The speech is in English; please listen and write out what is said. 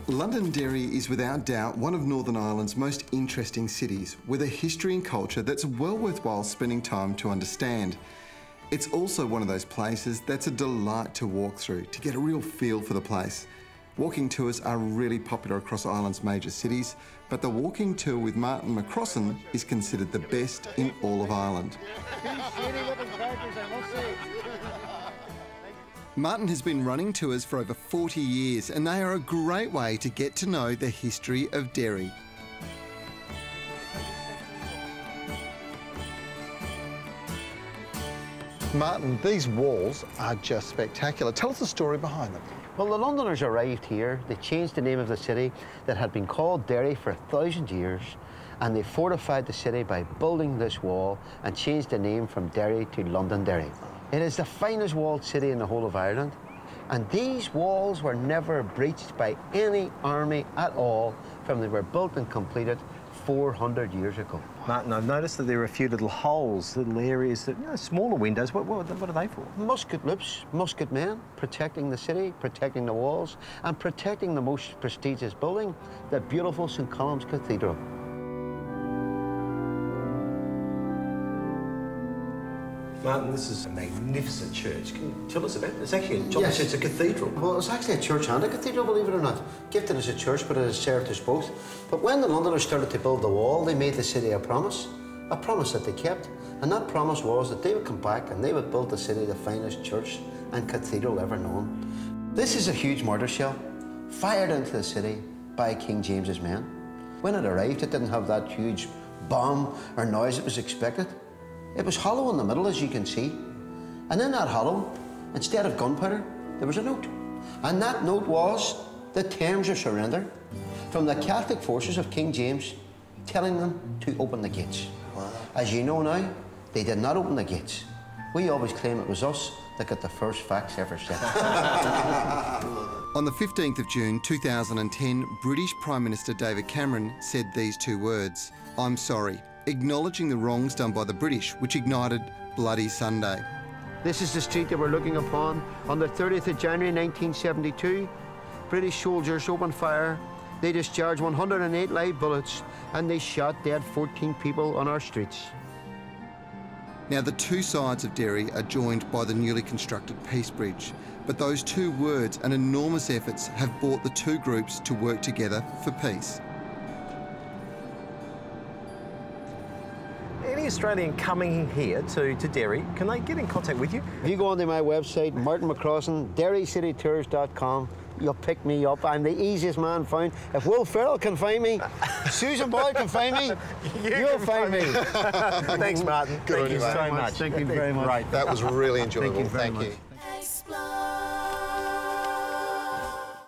Londonderry is without doubt one of Northern Ireland's most interesting cities, with a history and culture that's well worthwhile spending time to understand. It's also one of those places that's a delight to walk through, to get a real feel for the place. Walking tours are really popular across Ireland's major cities, but the walking tour with Martin McCrossan is considered the best in all of Ireland. Martin has been running tours for over 40 years, and they are a great way to get to know the history of Derry. Martin, these walls are just spectacular. Tell us the story behind them. Well, the Londoners arrived here. They changed the name of the city that had been called Derry for 1,000 years, and they fortified the city by building this wall and changed the name from Derry to Londonderry. It is the finest walled city in the whole of Ireland, and these walls were never breached by any army at all from they were built and completed 400 years ago. Martin, I've noticed that there are a few little holes, little areas, that, smaller windows. What are they for? Musket loops, musket men, protecting the city, protecting the walls, and protecting the most prestigious building, the beautiful St. Colum's Cathedral. Martin, this is a magnificent church. Can you tell us about it? It's actually Yes. It's a cathedral. Well, it's actually a church and a cathedral, believe it or not. Gifted as a church, but it has served us both. But when the Londoners started to build the wall, they made the city a promise that they kept. And that promise was that they would come back and they would build the city the finest church and cathedral ever known. This is a huge mortar shell, fired into the city by King James's men. When it arrived, it didn't have that huge bomb or noise that was expected. It was hollow in the middle, as you can see. And in that hollow, instead of gunpowder, there was a note. And that note was the terms of surrender from the Catholic forces of King James, telling them to open the gates. Wow. As you know now, they did not open the gates. We always claim it was us that got the first facts ever said. On the 15th of June 2010, British Prime Minister David Cameron said these two words, "I'm sorry," acknowledging the wrongs done by the British, which ignited Bloody Sunday. This is the street that we're looking upon. On the 30th of January 1972, British soldiers opened fire. They discharged 108 live bullets and they shot dead 14 people on our streets. Now, the two sides of Derry are joined by the newly constructed Peace Bridge, but those two words and enormous efforts have brought the two groups to work together for peace. Any Australian coming here to Derry, can they get in contact with you? If you go onto my website, Martin McCrossan, DerryCityTours.com, you'll pick me up. I'm the easiest man found. If Will Ferrell can find me, Susan Boyle can find me, you'll find me. Thanks, Martin. Good Thank you on you, so mate. much. Thank you very much. Great. That was really enjoyable. Thank you very much.